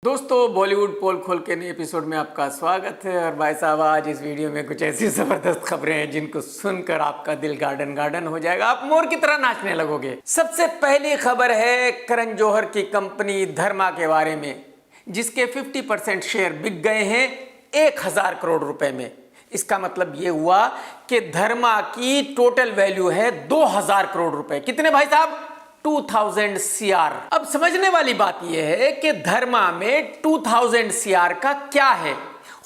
दोस्तों बॉलीवुड पोल खोल के नए एपिसोड में आपका स्वागत है। और भाई साहब आज इस वीडियो में कुछ ऐसी ज़बरदस्त खबरें हैं जिनको सुनकर आपका दिल गार्डन गार्डन हो जाएगा, आप मोर की तरह नाचने लगोगे। सबसे पहली खबर है करण जौहर की कंपनी धर्मा के बारे में, जिसके 50% शेयर बिक गए हैं 1000 करोड़ रुपए में। इसका मतलब ये हुआ कि धर्मा की टोटल वैल्यू है 2000 करोड़ रुपए। कितने भाई साहब? 2000 CR। अब समझने वाली बात यह है कि धर्मा में 2000 CR का क्या है।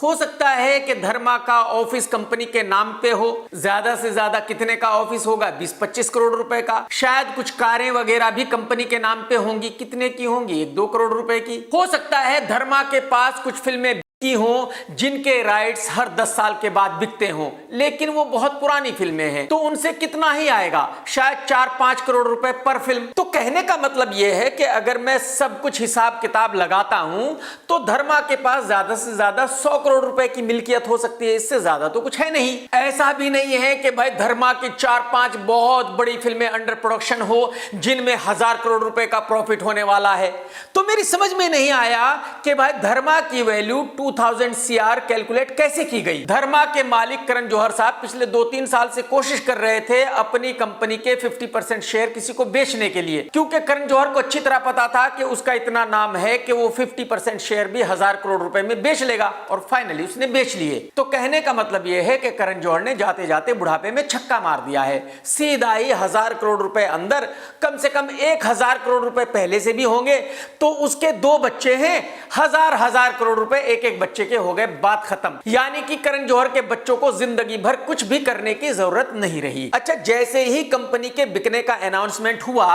हो सकता है कि धर्मा का ऑफिस कंपनी के नाम पे हो, ज्यादा से ज्यादा कितने का ऑफिस होगा? 20-25 करोड़ रुपए का। शायद कुछ कारें वगैरह भी कंपनी के नाम पे होंगी, कितने की होंगी? 1-2 करोड़ रुपए की। हो सकता है धर्मा के पास कुछ फिल्में की हो जिनके राइट्स हर 10 साल के बाद बिकते हों, लेकिन वो बहुत पुरानी फिल्में हैं, तो उनसे कितना ही आएगा, शायद 4-5 करोड़ रुपए पर फिल्म। तो कहने का मतलब यह है कि अगर मैं सब कुछ हिसाब किताब लगाता हूं तो धर्मा के पास ज्यादा से ज्यादा 100 करोड़ रुपए की मिल्कियत हो सकती है, इससे ज्यादा तो कुछ है नहीं। ऐसा भी नहीं है कि भाई धर्मा की 4-5 बहुत बड़ी फिल्में अंडर प्रोडक्शन हो जिनमें 1000 करोड़ रुपए का प्रॉफिट होने वाला है। तो मेरी समझ में नहीं आया कि भाई धर्मा की वैल्यू 2000 CR कैलकुलेट कैसे की गई। धर्मा के मालिक करण जौहर साहब पिछले 2-3 साल से कोशिश कर रहे थे अपनी कंपनी के 50% शेयर किसी को बेचने के लिए, क्योंकि करण जौहर को अच्छी तरह पता था कि उसका इतना नाम है कि वो 50% शेयर भी 1000 करोड़ रुपए में बेच लेगा, और फाइनली उसने बेच लिए। तो कहने का मतलब यह है कि करण जौहर ने जाते जाते बुढ़ापे में छक्का मार दिया है। सीधा ही 1000 करोड़ रुपए अंदर, कम से कम 1000 करोड़ रुपए पहले से भी होंगे, तो उसके 2 बच्चे हैं, 1000 करोड़ रुपए एक बच्चे के हो गए, बात खत्म। यानी कि करण जौहर के बच्चों को जिंदगी भर कुछ भी करने की जरूरत नहीं रही। अच्छा, जैसे ही कंपनी के बिकने का अनाउंसमेंट हुआ,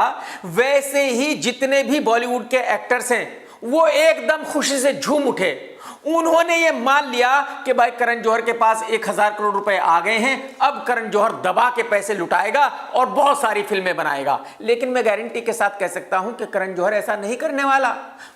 वैसे ही जितने भी बॉलीवुड के एक्टर्स हैं वो एकदम खुशी से झूम उठे। उन्होंने ये मान लिया कि भाई करण जौहर के पास 1000 करोड़ रुपए आ गए हैं, अब करण जौहर दबा के पैसे लुटाएगा और बहुत सारी फिल्में बनाएगा। लेकिन मैं गारंटी के साथ कह सकता हूं कि करण जौहर ऐसा नहीं करने वाला।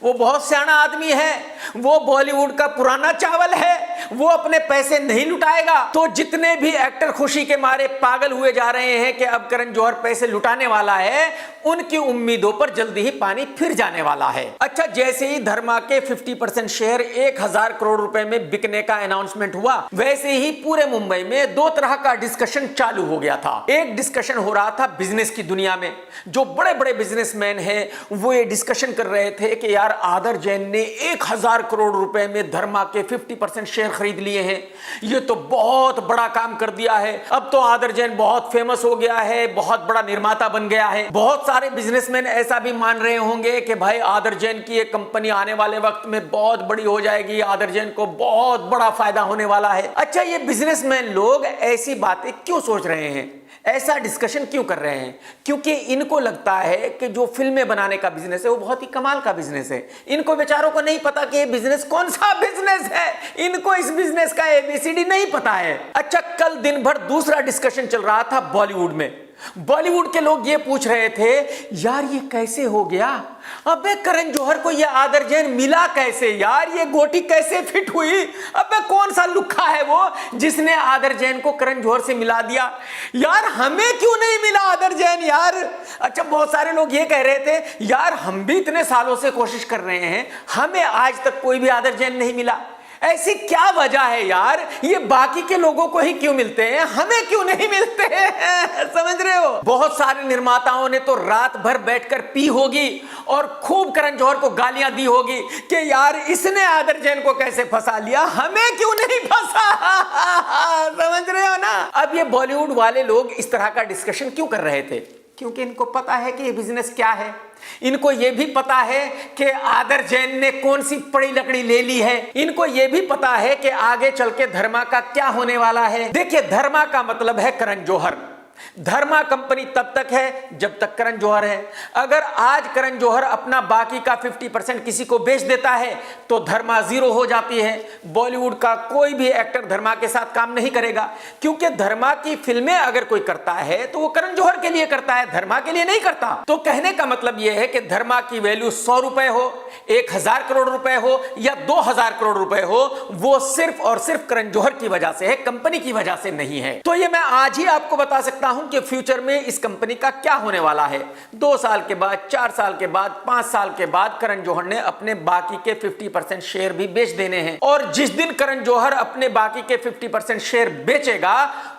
वो बहुत सियाना आदमी है, वो बॉलीवुड का पुराना चावल है, वो अपने पैसे नहीं लुटाएगा। तो जितने भी एक्टर खुशी के मारे पागल हुए जा रहे हैं कि अब करण जौहर पैसे लुटाने वाला है, उनकी उम्मीदों पर जल्दी ही पानी फिर जाने वाला है। अच्छा, जैसे ही धर्मा के 50% शेयर 1000 करोड़ रुपए में बिकने का अनाउंसमेंट हुआ, वैसे ही पूरे मुंबई में 2 तरह का डिस्कशन चालू हो गया था। एक डिस्कशन हो रहा था बिजनेस की दुनिया में, जो बड़े बड़े बिजनेसमैन हैं वो ये डिस्कशन कर रहे थे कि यार आदर जैन ने 1000 करोड़ रुपए में धर्मा के 50% शेयर खरीद लिए हैं, ये तो बहुत बड़ा काम कर दिया है। अब तो आदर जैन बहुत फेमस हो गया है, बहुत बड़ा निर्माता बन गया है। बहुत सारे बिजनेसमैन ऐसा भी मान रहे होंगे कि भाई आदर जैन की एक कंपनी आने वाले वक्त में बहुत बड़ी हो जाएगी, आदर जैन को बहुत बड़ा फायदा होने वाला है। अच्छा, ये बिजनेसमैन लोग ऐसी बातें क्यों सोच रहे हैं, ऐसा डिस्कशन क्यों कर रहे हैं? क्योंकि इनको लगता है कि जो फिल्में बनाने का बिजनेस है वो बहुत ही कमाल का बिजनेस है। इनको बेचारों को नहीं पता कि ये बिजनेस कौन सा बिजनेस है, इनको इस बिजनेस का ABCD नहीं पता है। अच्छा, कल दिन भर दूसरा डिस्कशन चल रहा था बॉलीवुड में। बॉलीवुड के लोग ये पूछ रहे थे, यार ये कैसे हो गया? अबे करण जौहर को ये आदर जैन मिला कैसे? यार ये गोटी कैसे फिट हुई? अबे कौन सा लुक्खा है वो जिसने आदर जैन को करण जौहर से मिला दिया? यार हमें क्यों नहीं मिला आदर जैन यार? अच्छा, बहुत सारे लोग ये कह रहे थे, यार हम भी इतने सालों से कोशिश कर रहे हैं, हमें आज तक कोई भी आदर जैन नहीं मिला। ऐसी क्या वजह है यार? ये बाकी के लोगों को ही क्यों मिलते हैं, हमें क्यों नहीं मिलते हैं? समझ रहे हो? बहुत सारे निर्माताओं ने तो रात भर बैठकर पी होगी और खूब करण जौहर को गालियां दी होगी कि यार इसने आदर जैन को कैसे फंसा लिया, हमें क्यों नहीं फंसा? समझ रहे हो ना? अब ये बॉलीवुड वाले लोग इस तरह का डिस्कशन क्यों कर रहे थे? क्योंकि इनको पता है कि ये बिजनेस क्या है। इनको यह भी पता है कि आदर जैन ने कौन सी पड़ी लकड़ी ले ली है। इनको यह भी पता है कि आगे चल के धर्मा का क्या होने वाला है। देखिए, धर्मा का मतलब है करण जौहर। धर्मा कंपनी तब तक है जब तक करण जौहर है। अगर आज करण जौहर अपना बाकी का 50% किसी को बेच देता है तो धर्मा जीरो हो जाती है। बॉलीवुड का कोई भी एक्टर धर्मा के साथ काम नहीं करेगा, क्योंकि धर्मा की फिल्में अगर कोई करता है तो वो करण जौहर के लिए करता है, धर्मा के लिए नहीं करता। तो कहने का मतलब यह है कि धर्मा की वैल्यू 100 रुपए हो, 1000 करोड़ रुपए हो या 2000 करोड़ रुपए हो, वो सिर्फ और सिर्फ करण जौहर की वजह से है, कंपनी की वजह से नहीं है। तो ये मैं आज ही आपको बता सकता हूं कि फ्यूचर में इस कंपनी का क्या होने वाला है। 2 साल के बाद, 4 साल के बाद, 5 साल के बाद करण जौहर ने अपने बाकी के 50% शेयर भी बेच देने हैं और जिस दिन करण जौहर अपने बाकी के 50% शेयर बेचेगा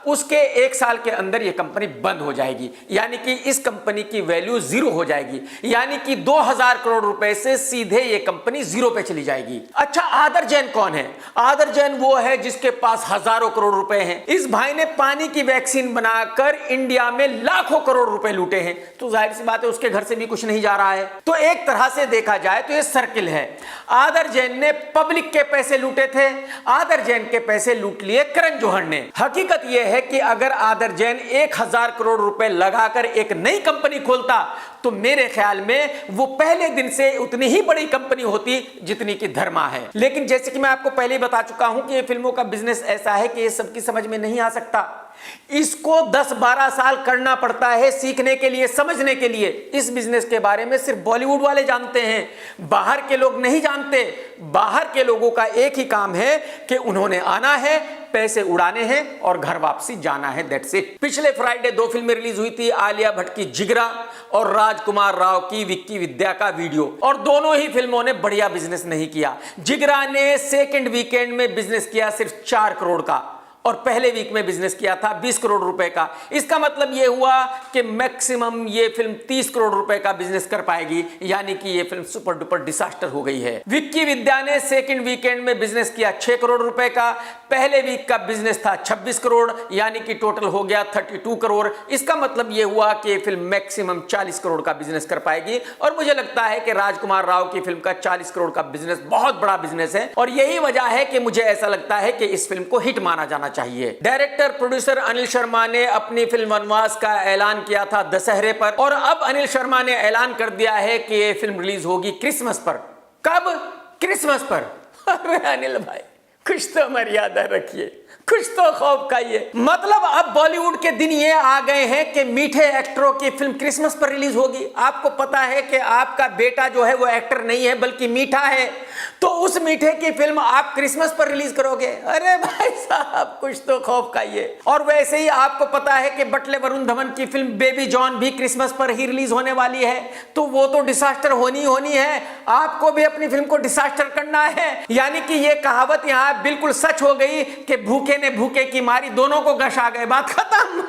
उसके 1 साल के अंदर यह कंपनी बंद हो जाएगी, यानी कि इस कंपनी की वैल्यू जीरो हो जाएगी, यानी कि 2000 करोड़ रुपए से सीधे यह कंपनी जीरो पे चली जाएगी। अच्छा, आदर जैन कौन है? आदर जैन वो है जिसके पास हजारों करोड़ रुपए हैं। इस भाई ने पानी की वैक्सीन बनाकर इंडिया में लाखों करोड़ रुपए लूटे हैं, तो जाहिर सी बात है उसके घर से भी कुछ नहीं जा रहा है। तो एक तरह से देखा जाए तो यह सर्किल है। आदर जैन ने पब्लिक के पैसे लूटे थे, आदर जैन के पैसे लूट लिए करण जौहर ने। हकीकत यह है कि अगर आदर जैन 1000 करोड़ रुपए लगाकर एक नई कंपनी खोलता तो मेरे ख्याल में वो पहले दिन से उतनी ही बड़ी कंपनी होती जितनी की धर्मा है। लेकिन जैसे कि मैं आपको पहले ही बता चुका हूं कि ये फिल्मों का बिजनेस ऐसा है कि ये सबकी समझ में नहीं आ सकता। इसको 10-12 साल करना पड़ता है सीखने के लिए, समझने के लिए। इस बिजनेस के बारे में सिर्फ बॉलीवुड वाले जानते हैं, बाहर के लोग नहीं जानते। बाहर के लोगों का एक ही काम है कि उन्होंने आना है, पैसे उड़ाने हैं और घर वापसी जाना है, दैट्स इट। पिछले फ्राइडे 2 फिल्में रिलीज हुई थी, आलिया भट्ट की जिगरा और राजकुमार राव की विक्की विद्या का वीडियो, और दोनों ही फिल्मों ने बढ़िया बिजनेस नहीं किया। जिगरा ने सेकंड वीकेंड में बिजनेस किया सिर्फ 4 करोड़ का और पहले वीक में बिजनेस किया था 20 करोड़ रुपए का। इसका मतलब यह हुआ कि मैक्सिमम ये फिल्म 30 करोड़ रुपए का बिजनेस कर पाएगी, यानी कि ये फिल्म सुपर डुपर डिसास्टर हो गई है। विक्की विद्या ने सेकंड वीकेंड में बिजनेस किया 6 करोड़ रुपए का, पहले वीक का बिजनेस था 26 करोड़, यानी कि टोटल हो गया 32 करोड़। इसका मतलब यह हुआ कि ये फिल्म मैक्सिमम 40 करोड़ का बिजनेस कर पाएगी और मुझे लगता है कि राजकुमार राव की फिल्म का 40 करोड़ का बिजनेस बहुत बड़ा बिजनेस है और यही वजह है कि मुझे ऐसा लगता है कि इस फिल्म को हिट माना जाना चाहिए। डायरेक्टर प्रोड्यूसर अनिल शर्मा ने अपनी फिल्म वनवास का ऐलान किया था दशहरे पर और अब अनिल शर्मा ने ऐलान कर दिया है कि यह फिल्म रिलीज होगी क्रिसमस पर। कब? क्रिसमस पर। अरे अनिल भाई, कुछ तो मर्यादा रखिए, कुछ तो खौफ खाइए। मतलब अब बॉलीवुड के दिन ये आ गए हैं कि मीठे एक्टरों की फिल्म क्रिसमस पर रिलीज होगी। आपको पता है कि आपका बेटा जो है वो एक्टर नहीं है बल्कि मीठा है, तो उस मीठे की फिल्म आप क्रिसमस पर रिलीज करोगे? अरे भाई साहब, कुछ तो खौफ खाइए। और वैसे ही आपको पता है कि बटले वरुण धवन की फिल्म बेबी जॉन भी क्रिसमस पर ही रिलीज होने वाली है, तो वो तो डिसास्टर होनी है। आपको भी अपनी फिल्म को डिसास्टर करना है, यानी कि ये कहावत यहाँ बिल्कुल सच हो गई कि भूखे ने भूखे की मारी, दोनों को गश आ गए, बात खत्म।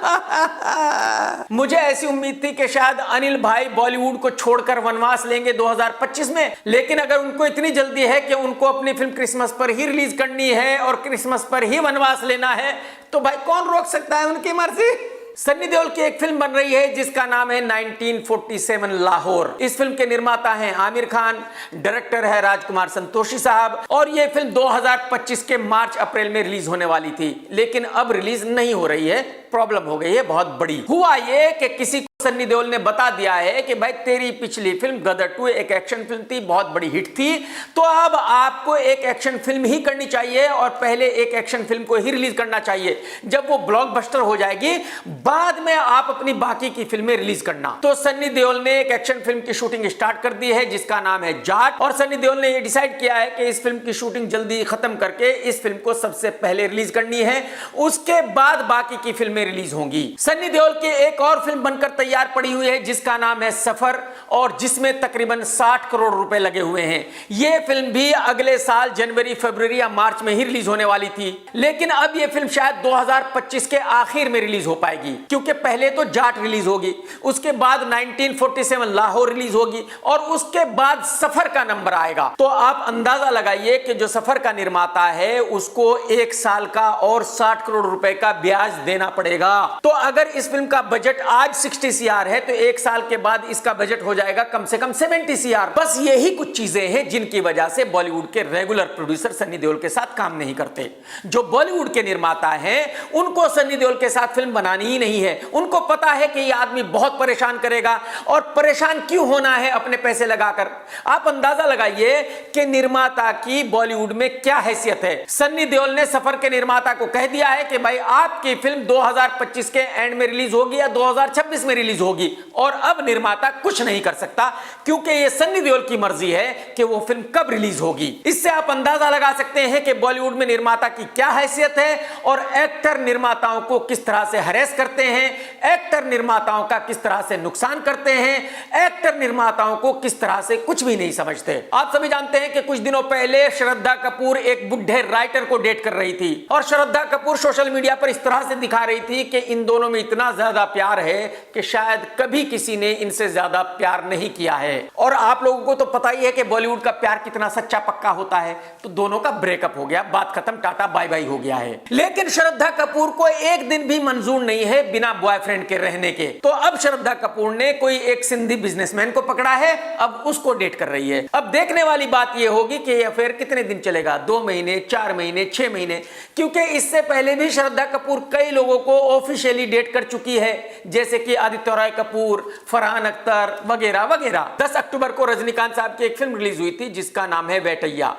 मुझे ऐसी उम्मीद थी कि शायद अनिल भाई बॉलीवुड को छोड़कर वनवास लेंगे 2025 में, लेकिन अगर उनको इतनी जल्दी है कि उनको अपनी फिल्म क्रिसमस पर ही रिलीज करनी है और क्रिसमस पर ही वनवास लेना है, तो भाई कौन रोक सकता है उनकी मर्जी। सन्नी देओल की एक फिल्म बन रही है जिसका नाम है 1947 लाहौर। इस फिल्म के निर्माता हैं आमिर खान, डायरेक्टर है राजकुमार संतोषी साहब और यह फिल्म 2025 के मार्च अप्रैल में रिलीज होने वाली थी, लेकिन अब रिलीज नहीं हो रही है। प्रॉब्लम हो गई है बहुत बड़ी। हुआ ये कि किसी को सन्नी देओल ने बता दिया है कि भाई तेरी पिछली फिल्म गदर 2 एक एक्शन फिल्म थी, बहुत बड़ी हिट थी, तो अब आपको एक एक्शन फिल्म ही करनी चाहिए और पहले एक एक्शन फिल्म को ही रिलीज करना चाहिए। जब वो ब्लॉकबस्टर हो जाएगी बाद में आप अपनी बाकी की फिल्में रिलीज करना। तो सन्नी देओल ने एक एक्शन फिल्म की शूटिंग स्टार्ट कर दी है जिसका नाम है जाट, और सन्नी देओल ने ये डिसाइड किया है कि इस फिल्म की शूटिंग जल्दी खत्म करके इस फिल्म को सबसे पहले रिलीज करनी है, उसके बाद बाकी की फिल्में रिलीज होंगी। सन्नी देओल की एक और फिल्म बनकर तैयार पड़ी हुई है जिसका नाम है सफर और जिसमें तकरीबन 60 करोड़ रुपए लगे हुए हैं। यह फिल्म भी अगले साल जनवरी, फरवरी या मार्च में ही रिलीज होने वाली थी, लेकिन अब यह फिल्म शायद 2025 के आखिर में रिलीज हो पाएगी, क्योंकि पहले तो जाट रिलीज होगी, उसके बाद 1947 लाहौर रिलीज होगी और उसके बाद सफर का नंबर आएगा। तो आप अंदाजा लगाइए कि जो सफर का निर्माता है उसको 1 साल का और 60 करोड़ रुपए का ब्याज देना पड़ेगा। तो अगर इस फिल्म का बजट आज 60 CR है तो 1 साल के बाद इसका बजट हो जाएगा कम से कम 70 CR। बस यही कुछ चीजें हैं जिनकी वजह से बॉलीवुड के रेगुलर प्रोड्यूसर सन्नी देओल के साथ काम नहीं करते। जो बॉलीवुड के निर्माता हैं उनको सन्नी देओल के साथ फिल्म बनानी ही नहीं है। उनको पता है कि यह आदमी बहुत परेशान करेगा, और परेशान क्यों होना है अपने पैसे लगाकर। आप अंदाजा लगाइए कि निर्माता की बॉलीवुड में क्या हैसियत है। सन्नी देओल ने सफर के निर्माता को कह दिया है कि भाई आपकी फिल्म 2025 के एंड में रिलीज होगी या 2026 में रिलीज रिलीज होगी और अब निर्माता कुछ नहीं कर सकता क्योंकि ये सन्नी देओल की मर्जी है कि वो फिल्म कब रिलीज होगी। इससे आप अंदाजा लगा सकते हैं कि बॉलीवुड में निर्माता की क्या हैसियत है और एक्टर निर्माताओं को किस तरह से हरेस करते हैं, एक्टर निर्माताओं का किस तरह से नुकसान करते हैं, एक्टर निर्माताओं को किस तरह से कुछ भी नहीं समझते। आप सभी जानते हैं कि कुछ दिनों पहले श्रद्धा कपूर एक बुढ़े राइटर को डेट कर रही थी और श्रद्धा कपूर सोशल मीडिया पर इस तरह से दिखा रही थी कि इन दोनों में इतना ज्यादा प्यार है कि शायद कभी किसी ने इनसे ज्यादा प्यार नहीं किया है। और आप लोगों को तो पता ही है कि बॉलीवुड का प्यार कितना सच्चा पक्का होता है। तो दोनों का ब्रेकअप हो गया, बात खत्म, टाटा बाय बाय हो गया है। लेकिन श्रद्धा कपूर को एक दिन भी मंजूर नहीं है बिना बॉयफ्रेंड के रहने के। तो अब श्रद्धा कपूर ने कोई एक सिंधी बिजनेसमैन को पकड़ा है, अब उसको डेट कर रही है। अब देखने वाली बात यह होगी कि यह अफेयर कितने दिन चलेगा, 2 महीने, 4 महीने, 6 महीने, क्योंकि इससे पहले भी श्रद्धा कपूर कई लोगों को ऑफिशियली डेट कर चुकी है, जैसे कि आदित्य रॉय कपूर, फरहान अख्तर वगैरह वगैरह। 10 अक्टूबर को रजनीकांत साहब की एक फिल्म रिलीज हुई थी जिसका नाम है वेटैया।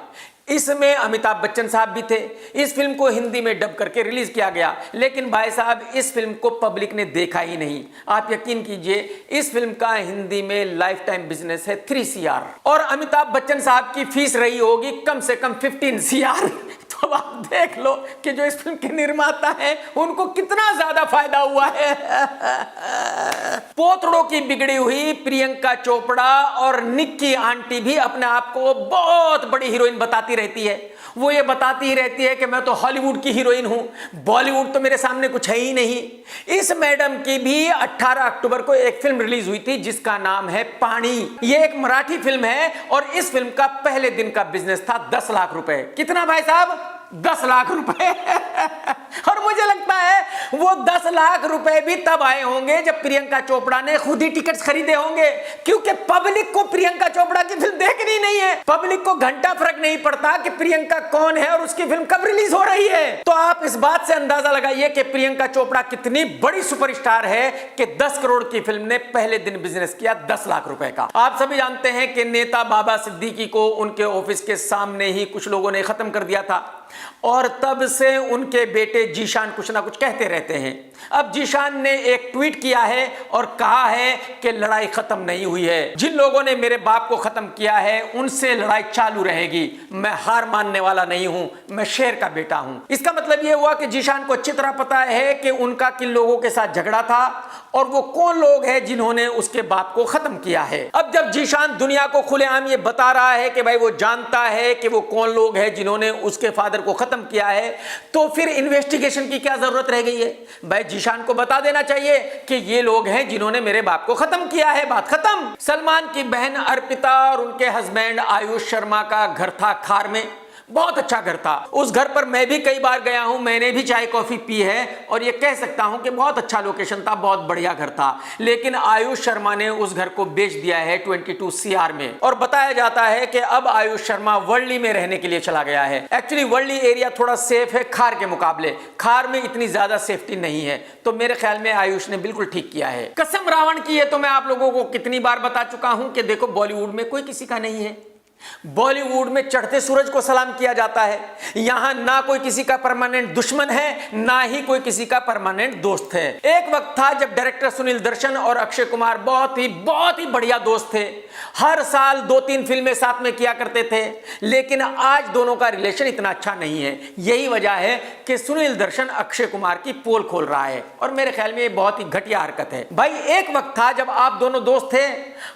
इसमें अमिताभ बच्चन साहब भी थे। इस फिल्म को हिंदी में डब करके रिलीज किया गया, लेकिन भाई साहब इस फिल्म को पब्लिक ने देखा ही नहीं। आप यकीन कीजिए, इस फिल्म का हिंदी में लाइफ टाइम बिजनेस है 3 CR और अमिताभ बच्चन साहब की फीस रही होगी कम से कम 15 CR। तो आप देख लो कि जो इस फिल्म के निर्माता हैं उनको कितना ज्यादा फायदा हुआ है। पोतड़ों की बिगड़ी हुई प्रियंका चोपड़ा और निक्की आंटी भी अपने आप को बहुत बड़ी हीरोइन बताती रहती है। वो ये बताती ही रहती है कि मैं तो हॉलीवुड की हीरोइन हूं, बॉलीवुड तो मेरे सामने कुछ है ही नहीं। इस मैडम की भी 18 अक्टूबर को एक फिल्म रिलीज हुई थी जिसका नाम है पानी। ये एक मराठी फिल्म है और इस फिल्म का पहले दिन का बिजनेस था 10 लाख रुपए। कितना भाई साहब? 10 लाख रुपए। और मुझे लगता है वो 10 लाख रुपए भी तब आए होंगे जब प्रियंका चोपड़ा ने खुद ही टिकट्स खरीदे होंगे, क्योंकि पब्लिक को प्रियंका चोपड़ा की फिल्म देखनी नहीं है। पब्लिक को घंटा फर्क नहीं पड़ता कि प्रियंका कौन है और उसकी फिल्म कब रिलीज हो रही है। तो आप इस बात से अंदाजा लगाइए कि प्रियंका चोपड़ा कितनी बड़ी सुपरस्टार है कि 10 करोड़ की फिल्म ने पहले दिन बिजनेस किया 10 लाख रुपए का। आप सभी जानते हैं कि नेता बाबा सिद्दीकी को उनके ऑफिस के सामने ही कुछ लोगों ने खत्म कर दिया था और तब से उनके बेटे जीशान कुछ ना कुछ कहते रहते हैं। अब जीशान ने एक ट्वीट किया है और कहा है कि लड़ाई खत्म नहीं हुई है, जिन लोगों ने मेरे बाप को खत्म किया है उनसे लड़ाई चालू रहेगी, मैं हार मानने वाला नहीं हूं, मैं शेर का बेटा हूं। इसका मतलब यह हुआ कि जीशान को अच्छी तरह पता है कि उनका किन लोगों के साथ झगड़ा था और वो कौन लोग हैं जिन्होंने उसके बाप को खत्म किया है। अब जब जीशान दुनिया को खुलेआम ये बता रहा है कि भाई वो जानता है कि वो कौन लोग हैं जिन्होंने उसके फादर को खत्म किया है, तो फिर इन्वेस्टिगेशन की क्या जरूरत रह गई है? भाई जीशान को बता देना चाहिए कि ये लोग हैं जिन्होंने मेरे बाप को खत्म किया है, बात खत्म। सलमान की बहन अर्पिता और उनके हस्बैंड आयुष शर्मा का घर था खार में, बहुत अच्छा घर था। उस घर पर मैं भी कई बार गया हूं, मैंने भी चाय कॉफी पी है और ये कह सकता हूं कि बहुत अच्छा लोकेशन था, बहुत बढ़िया घर था। लेकिन आयुष शर्मा ने उस घर को बेच दिया है 22 CR में और बताया जाता है कि अब आयुष शर्मा वर्ली में रहने के लिए चला गया है। एक्चुअली वर्ली एरिया थोड़ा सेफ है खार के मुकाबले, खार में इतनी ज्यादा सेफ्टी नहीं है। तो मेरे ख्याल में आयुष ने बिल्कुल ठीक किया है। कसम रावण की है तो मैं आप लोगों को कितनी बार बता चुका हूं कि देखो बॉलीवुड में कोई किसी का नहीं है। बॉलीवुड में चढ़ते सूरज को सलाम किया जाता है। यहां ना कोई किसी का परमानेंट दुश्मन है, ना ही कोई किसी का परमानेंट दोस्त है। एक वक्त था जब डायरेक्टर सुनील दर्शन और अक्षय कुमार बहुत ही बढ़िया दोस्त थे। हर साल 2-3 फिल्में साथ में किया करते थे, लेकिन आज दोनों का रिलेशन इतना अच्छा नहीं है। यही वजह है कि सुनील दर्शन अक्षय कुमार की पोल खोल रहा है और मेरे ख्याल में ये बहुत ही घटिया हरकत है। भाई एक वक्त था जब आप दोनों दोस्त थे,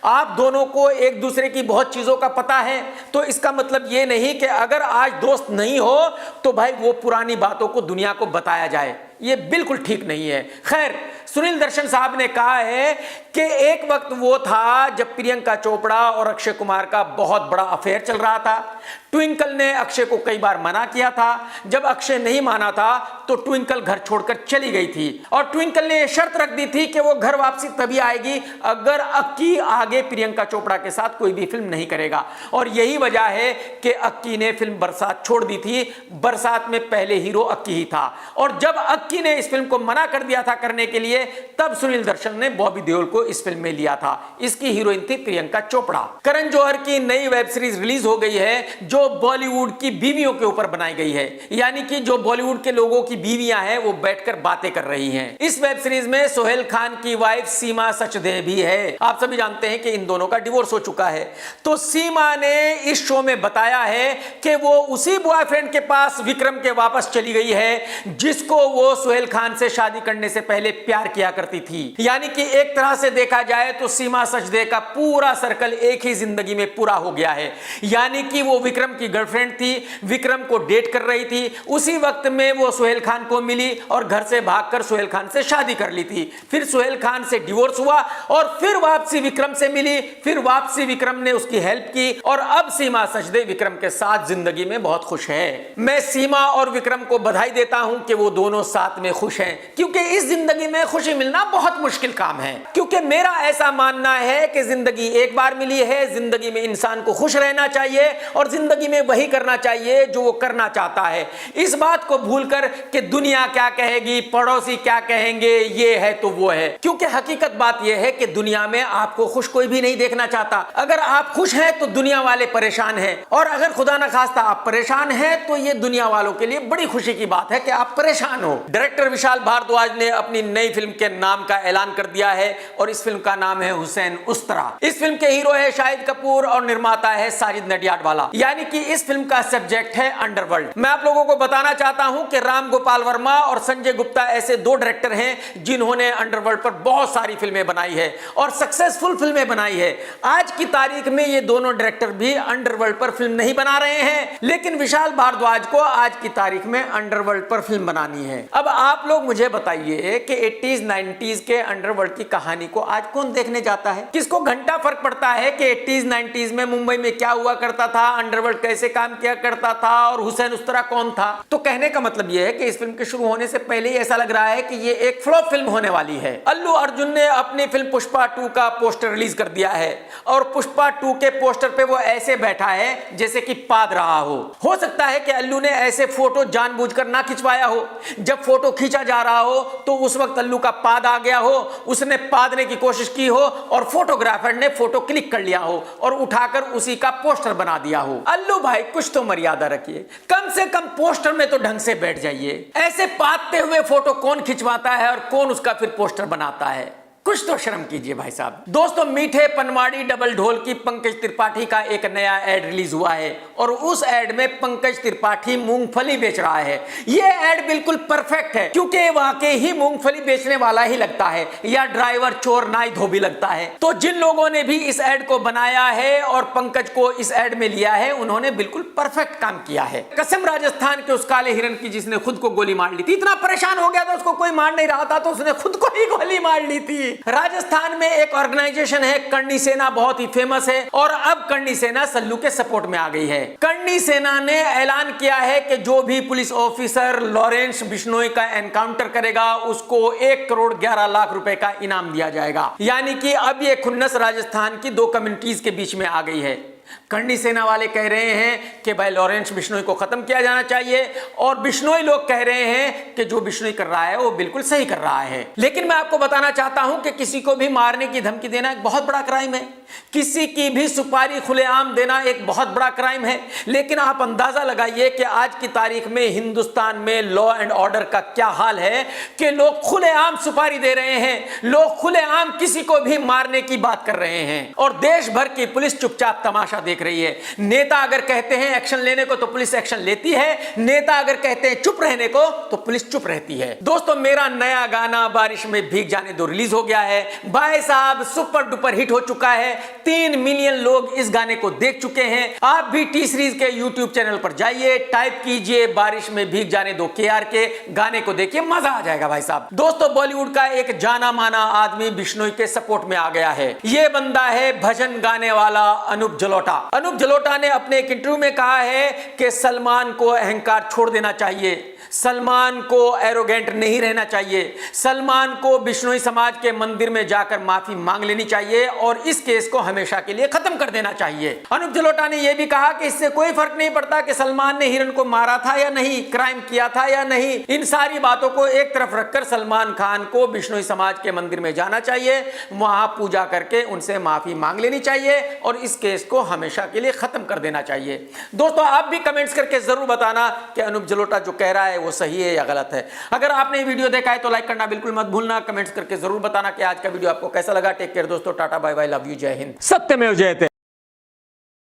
आप दोनों को एक दूसरे की बहुत चीजों का पता है, तो इसका मतलब ये नहीं कि अगर आज दोस्त नहीं हो तो भाई वो पुरानी बातों को दुनिया को बताया जाए, ये बिल्कुल ठीक नहीं है। खैर, सुनील दर्शन साहब ने कहा है कि एक वक्त वो था जब प्रियंका चोपड़ा और अक्षय कुमार का बहुत बड़ा अफेयर चल रहा था। ट्विंकल ने अक्षय को कई बार मना किया था। जब अक्षय नहीं माना था तो ट्विंकल घर छोड़कर चली गई थी और ट्विंकल ने शर्त रख दी थी कि वो घर वापसी तभी आएगी अगर अक्की आगे प्रियंका चोपड़ा के साथ कोई भी फिल्म नहीं करेगा। और यही वजह है कि अक्की ने फिल्म बरसात छोड़ दी थी। बरसात में पहले हीरो अक्की ही था और जब मक्खी ने इस फिल्म को मना कर दिया था करने के लिए, तब सुनील दर्शन ने बॉबी देओल को इस फिल्म में लिया था। इसकी हीरोइन थी प्रियंका चोपड़ा। करण जौहर की नई वेब सीरीज रिलीज हो गई है जो बॉलीवुड की बीवियों के ऊपर बनाई गई है, यानी कि जो बॉलीवुड के लोगों की बीवियां हैं वो बैठकर बातें कर रही हैं। इस वेब सीरीज में सोहेल खान की वाइफ सीमा सचदेव भी है। आप सभी जानते हैं कि इन दोनों का डिवोर्स हो चुका है। तो सीमा ने इस शो में बताया है कि वो उसी बॉयफ्रेंड के पास विक्रम के वापस चली गई है जिसको वो सोहेल खान से शादी करने से पहले प्यार किया करती थी। यानी कि एक तरह से देखा जाए तो सीमा सचदेव का पूरा सर्कल एक ही जिंदगी में पूरा हो गया है। यानी कि वो विक्रम की गर्लफ्रेंड थी, विक्रम को डेट कर रही थी, उसी वक्त में वो सोहेल खान को मिली और घर से भागकर सोहेल खान से शादी कर ली थी। फिर सोहेल खान से डिवोर्स हुआ और फिर वापसी विक्रम से मिली, फिर वापसी विक्रम ने उसकी हेल्प की और अब सीमा सचदेव विक्रम के साथ जिंदगी में बहुत खुश है। मैं सीमा और विक्रम को बधाई देता हूं कि वो दोनों साथ में खुश हैं, क्योंकि इस जिंदगी में खुशी मिलना बहुत मुश्किल काम है। क्योंकि मेरा ऐसा मानना है कि जिंदगी एक बार मिली है, जिंदगी में इंसान को खुश रहना चाहिए और जिंदगी में वही करना चाहिए जो वो करना चाहता है। इस बात को भूलकर कि दुनिया क्या कहेगी, पड़ोसी क्या कहेंगे, ये है तो वो है, क्योंकि हकीकत बात यह है कि दुनिया में आपको खुश कोई भी नहीं देखना चाहता। अगर आप खुश हैं तो दुनिया वाले परेशान हैं, और अगर खुदा न खास्ता आप परेशान हैं तो ये दुनिया वालों के लिए बड़ी खुशी की बात है कि आप परेशान हो। डायरेक्टर विशाल भारद्वाज ने अपनी नई फिल्म के नाम का ऐलान कर दिया है और इस फिल्म का नाम है हुसैन उस्तरा। इस फिल्म के हीरो है शाहिद कपूर और निर्माता है साजिद नडियाडवाला। यानी कि इस फिल्म का सब्जेक्ट है अंडरवर्ल्ड। मैं आप लोगों को बताना चाहता हूं कि राम गोपाल वर्मा और संजय गुप्ता ऐसे दो डायरेक्टर हैं जिन्होंने अंडरवर्ल्ड पर बहुत सारी फिल्में बनाई है और सक्सेसफुल फिल्में बनाई है। आज की तारीख में ये दोनों डायरेक्टर भी अंडरवर्ल्ड पर फिल्म नहीं बना रहे हैं, लेकिन विशाल भारद्वाज को आज की तारीख में अंडरवर्ल्ड पर फिल्म बनानी है। अब आप लोग मुझे बताइए कि 80s 90s के अंडरवर्ल्ड की कहानी को आज कौन देखने जाता है? किसको घंटा फर्क पड़ता है कि 80s 90s में मुंबई में क्या हुआ करता था, अंडरवर्ल्ड कैसे काम किया करता था और हुसैन उस्तरा कौन था? तो कहने का मतलब यह है कि इस फिल्म के शुरू होने से पहले ही ऐसा लग रहा है कि ये एक फ्लॉप फिल्म होने वाली है। अल्लू अर्जुन ने अपनी फिल्म पुष्पा 2 का पोस्टर रिलीज कर दिया है और पुष्पा 2 के पोस्टर पे वो ऐसे बैठा है जैसे कि पाद रहा हो सकता है कि अल्लू ने ऐसे फोटो जानबूझकर ना खिंचवाया हो। जब फोटो खींचा जा रहा हो तो उस वक्त अल्लू का पाद आ गया हो, उसने पादने की कोशिश की हो और फोटोग्राफर ने फोटो क्लिक कर लिया हो और उठाकर उसी का पोस्टर बना दिया हो। अल्लू भाई कुछ तो मर्यादा रखिए, कम से कम पोस्टर में तो ढंग से बैठ जाइए। ऐसे पादते हुए फोटो कौन खिंचवाता है और कौन उसका फिर पोस्टर बनाता है? कुछ तो शर्म कीजिए भाई साहब। दोस्तों, मीठे पनवाड़ी डबल ढोल की पंकज त्रिपाठी का एक नया एड रिलीज हुआ है और उस एड में पंकज त्रिपाठी मूंगफली बेच रहा है। यह एड बिल्कुल परफेक्ट है क्योंकि वाकई ही मूंगफली बेचने वाला ही लगता है या ड्राइवर चोर नाई धोबी लगता है। तो जिन लोगों ने भी इस एड को बनाया है और पंकज को इस एड में लिया है उन्होंने बिल्कुल परफेक्ट काम किया है। कसम राजस्थान के उस काले हिरन की जिसने खुद को गोली मार ली थी। इतना परेशान हो गया था, उसको कोई मार नहीं रहा था तो उसने खुद को ही गोली मार ली थी। राजस्थान में एक ऑर्गेनाइजेशन है करनी सेना, बहुत ही फेमस है और अब करनी सेना सल्लू के सपोर्ट में आ गई है। करनी सेना ने ऐलान किया है कि जो भी पुलिस ऑफिसर लॉरेंस बिश्नोई का एनकाउंटर करेगा उसको 1 करोड़ 11 लाख रुपए का इनाम दिया जाएगा। यानी कि अब ये खुन्नस राजस्थान की 2 कम्युनिटीज के बीच में आ गई है। करनी सेना वाले कह रहे हैं कि भाई लॉरेंस बिश्नोई को खत्म किया जाना चाहिए और बिश्नोई लोग कह रहे हैं कि जो बिश्नोई कर रहा है वो बिल्कुल सही कर रहा है। लेकिन मैं आपको बताना चाहता हूं कि किसी को भी मारने की धमकी देना एक बहुत बड़ा क्राइम है। किसी की भी सुपारी खुलेआम देना एक बहुत बड़ा क्राइम है। लेकिन आप अंदाजा लगाइए कि आज की तारीख में हिंदुस्तान में लॉ एंड ऑर्डर का क्या हाल है कि लोग खुलेआम सुपारी दे रहे हैं, लोग खुलेआम किसी को भी मारने की बात कर रहे हैं और देश भर की पुलिस चुपचाप तमाशा देख रही है। नेता अगर कहते हैं एक्शन लेने को तो पुलिस एक्शन लेती है, नेता अगर कहते हैं चुप रहने को तो पुलिस चुप रहती है। दोस्तों, मेरा नया गाना बारिश में भीग जाने दो रिलीज हो गया है। भाई साहब सुपर डुपर हिट हो चुका है। 3 मिलियन लोग इस गाने को देख चुके हैं। आप भी टी सीरीज के यूट्यूब चैनल पर जाइए, टाइप कीजिए बारिश में भीग जाने दो KR के, गाने को देखिए, मजा आ जाएगा भाई साहब। दोस्तों, बॉलीवुड का एक जाना माना आदमी बिश्नोई के सपोर्ट में आ गया है। यह बंदा है भजन गाने वाला अनूप जलोटा। अनूप जलोटा ने अपने एक इंटरव्यू में कहा है कि सलमान को अहंकार छोड़ देना चाहिए। सलमान को एरोगेंट नहीं रहना चाहिए। सलमान को बिश्नोई समाज के मंदिर में जाकर माफी मांग लेनी चाहिए और इस केस को हमेशा के लिए खत्म कर देना चाहिए। अनूप जलोटा ने यह भी कहा कि इससे कोई फर्क नहीं पड़ता कि सलमान ने हिरन को मारा था या नहीं, क्राइम किया था या नहीं। इन सारी बातों को एक तरफ रखकर सलमान खान को बिश्नोई समाज के मंदिर में जाना चाहिए, वहां पूजा करके उनसे माफी मांग लेनी चाहिए और इस केस को हमेशा के लिए खत्म कर देना चाहिए। दोस्तों, आप भी कमेंट्स करके जरूर बताना कि अनूप जलोटा जो कह रहा है वो सही है या गलत है। अगर आपने वीडियो देखा है तो लाइक करना बिल्कुल मत भूलना। कमेंट्स करके जरूर बताना कि आज का वीडियो आपको कैसा लगा। टेक केयर दोस्तों, tata bye bye, love you, जय हिंद, सत्यमेव जयते।